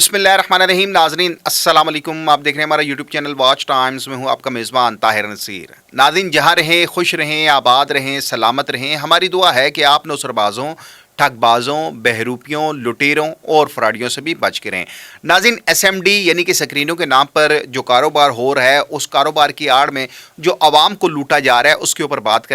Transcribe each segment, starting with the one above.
बिस्मिल्लाहिर्रहमानिर्रहीम। नाज़रीन अस्सलाम वालेकुम। आप देख रहे हैं हमारा यूट्यूब चैनल वॉच टाइम्स में हूँ आपका मेज़बान ताहिर नसीर। नाज़रीन जहाँ रहें खुश रहें, आबाद रहें, सलामत रहें। हमारी दुआ है कि आप नौसरबाज़ों, ठगबाज़ों, बहरूपियों, लुटेरों और फ्रॉडियों से भी बच के रहें। नाज़रीन SMD यानी कि स्क्रीनों के नाम पर जो कारोबार हो रहा है, उस कारोबार की आड़ में जो आवाम को लूटा जा रहा है उसके ऊपर बात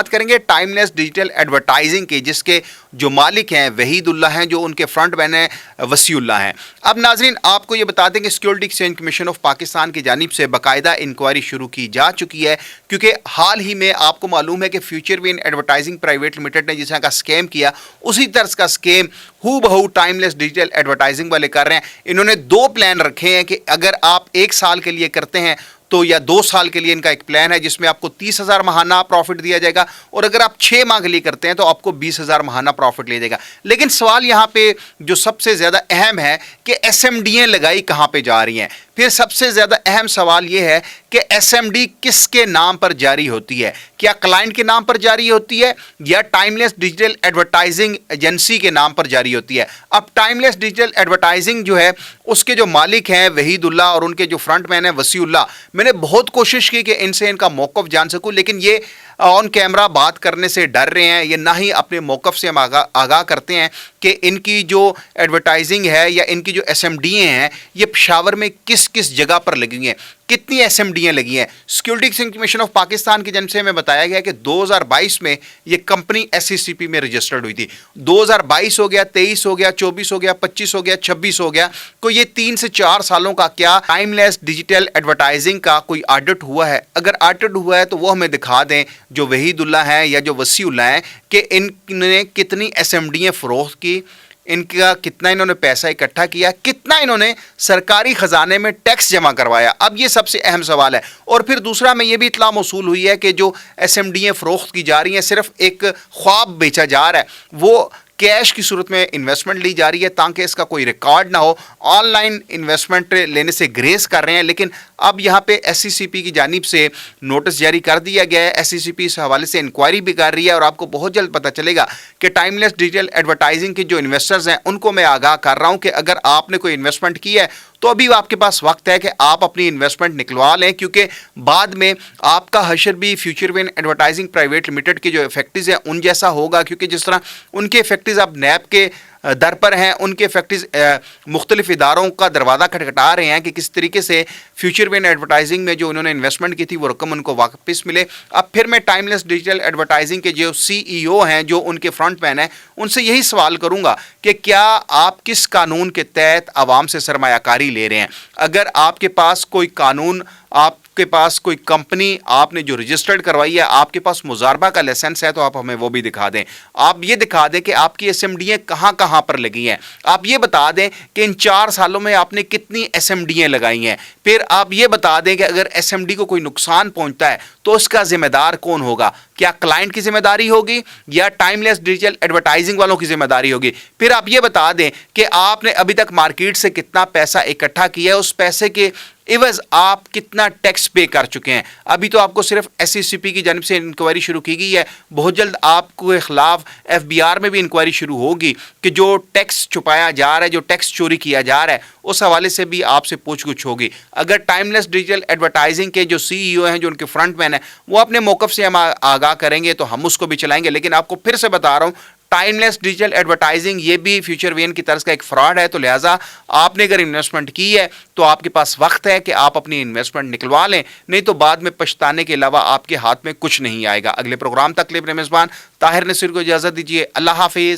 करेंगे टाइमलेस डिजिटल एडवर्टाइजिंग की, जिसके जो मालिक हैं वहीदुल्लाह हैं, जो उनके फ्रंट मैन हैं वसीउल्लाह हैं। अब नाज़रीन आपको ये बता दें कि security exchange commission of Pakistan की जानिब से बाकायदा इंक्वायरी शुरू की जा चुकी है, क्योंकि हाल ही में आपको मालूम है कि future win advertising private limited ने जिस तरह का स्कैम किया, उसी तरह का स्कैम हू बहू टाइमलेस डिजिटल एडवर्टाइजिंग वाले कर रहे हैं। इन्होंने दो प्लान रखे हैं कि अगर आप 1 साल के लिए करते हैं तो या 2 साल के लिए इनका एक प्लान है जिसमें आपको 30,000 माहाना प्रॉफिट दिया जाएगा, और अगर आप 6 माह के लिए करते हैं तो आपको 20,000 माहाना प्रॉफिट दिया जाएगा। लेकिन सवाल यहाँ पे जो सबसे ज़्यादा अहम है कि SMD लगाई कहाँ पे जा रही हैं। फिर सबसे ज़्यादा अहम सवाल ये है कि SMD किसके नाम पर जारी होती है, क्या क्लाइंट के नाम पर जारी होती है या टाइमलेस डिजिटल एडवर्टाइजिंग एजेंसी के नाम पर जारी होती है। अब टाइमलेस डिजिटल एडवर्टाइजिंग जो है उसके जो मालिक हैं वहीदुल्लाह और उनके जो फ्रंट मैन है वसीउल्लाह, मैंने बहुत कोशिश की कि इनसे इनका मौक़िफ़ जान सकूं, लेकिन ये ऑन कैमरा बात करने से डर रहे हैं, ये ना ही अपने मौक़िफ़ से हम आगाह करते हैं कि इनकी जो एडवर्टाइजिंग है या इनकी जो SMD हैं ये पेशावर में किस किस जगह पर लगी हुई हैं, कितनी SMD लगी हैं। Security exchange commission of Pakistan की जानिब से हमें बताया गया कि 2022 में ये कंपनी SCCP में रजिस्टर्ड हुई थी। 2022 हो गया, 23 हो गया, 24 हो गया, 25 हो गया, 26 हो गया, तो ये 3 से 4 सालों का क्या टाइमलेस डिजिटल एडवर्टाइजिंग का कोई ऑडिट हुआ है? अगर ऑडिट हुआ है तो वो हमें दिखा दें, जो वहीदुल्लाह हैं या जो वसीउल्लाह हैं, कि इन्होंने कितनी SMD फरोख्त की, इनका कितना इन्होंने पैसा इकट्ठा किया, कितना इन्होंने सरकारी ख़जाने में टैक्स जमा करवाया। अब ये सबसे अहम सवाल है। और फिर दूसरा में ये भी इत्तला मौसूल हुई है कि जो SMD फ़रोख्त की जा रही हैं सिर्फ एक ख्वाब बेचा जा रहा है, वो कैश की सूरत में इन्वेस्टमेंट ली जा रही है ताकि इसका कोई रिकॉर्ड ना हो। ऑनलाइन इन्वेस्टमेंट लेने से ग्रेस कर रहे हैं, लेकिन अब यहाँ पे SCCP की जानिब से नोटिस जारी कर दिया गया है। SCCP इस हवाले से इंक्वायरी भी कर रही है और आपको बहुत जल्द पता चलेगा कि टाइमलेस डिजिटल एडवर्टाइजिंग के जो इन्वेस्टर्स हैं उनको मैं आगाह कर रहा हूँ कि अगर आपने कोई इन्वेस्टमेंट की है तो अभी आपके पास वक्त है कि आप अपनी इन्वेस्टमेंट निकलवा लें, क्योंकि बाद में आपका हशर भी future win advertising private limited के जो इफेक्टिव हैं उन जैसा होगा, क्योंकि जिस तरह उनके इफेक्टिव अब नैब के दर पर हैं, उनके इफेक्टिव मुख्तलिफ इदारों का दरवाज़ा खटखटा रहे हैं कि किस तरीके से फ्यूचर विन एडवर्टाइजिंग में जो उन्होंने इन्वेस्टमेंट की थी वो रकम उनको वापस मिले। अब फिर मैं टाइमलेस डिजिटल एडवर्टाइजिंग के जो CEO हैं, जो उनके फ्रंट मैन हैं, उनसे यही सवाल करूंगा कि क्या आप किस कानून के तहत आवाम से सरमायाकारी ले रहे हैं। अगर आपके पास कोई कानून, आपके पास कोई कंपनी आपने जो रजिस्टर्ड करवाई है, आपके पास मुजारबा का लाइसेंस है, तो आप हमें वो भी दिखा दें। आप ये दिखा दें कि आपकी SMD कहाँ कहाँ पर लगी हैं। आप ये बता दें कि इन 4 सालों में आपने कितनी SMD लगाई हैं। फिर आप ये बता दें कि अगर SMD को कोई नुकसान पहुंचता है तो उसका जिम्मेदार कौन होगा, क्या क्लाइंट की जिम्मेदारी होगी या टाइमलेस डिजिटल एडवर्टाइजिंग वालों की जिम्मेदारी होगी। फिर आप ये बता दें कि आपने अभी तक मार्केट से कितना पैसा इकट्ठा किया है, उस पैसे के इवज़ आप कितना टैक्स पे कर चुके हैं। अभी तो आपको सिर्फ SCCP की जानिब से इंक्वायरी शुरू की गई है, बहुत जल्द आपके खिलाफ FBR में भी इंक्वायरी शुरू होगी कि जो टैक्स छुपाया जा रहा है, जो टैक्स चोरी किया जा रहा है, उस हवाले से भी आपसे पूछगछ होगी। अगर टाइमलेस डिजिटल एडवर्टाइजिंग के जो CEO हैं, जो उनके फ्रंट मैन हैं, वो अपने मौक़िफ़ से हम आगाह करेंगे तो हम उसको भी चलाएंगे। लेकिन आपको फिर से बता रहा हूँ, टाइमलेस डिजिटल एडवर्टाइजिंग ये भी फ्यूचर विन की तरह का एक फ्रॉड है, तो लिहाजा आपने अगर इन्वेस्टमेंट की है तो आपके पास वक्त है कि आप अपनी इन्वेस्टमेंट निकलवा लें, नहीं तो बाद में पछताने के अलावा आपके हाथ में कुछ नहीं आएगा। अगले प्रोग्राम तक के लिए मेज़बान ताहिर नसीर को इजाज़त दीजिए। अल्लाह हाफिज़।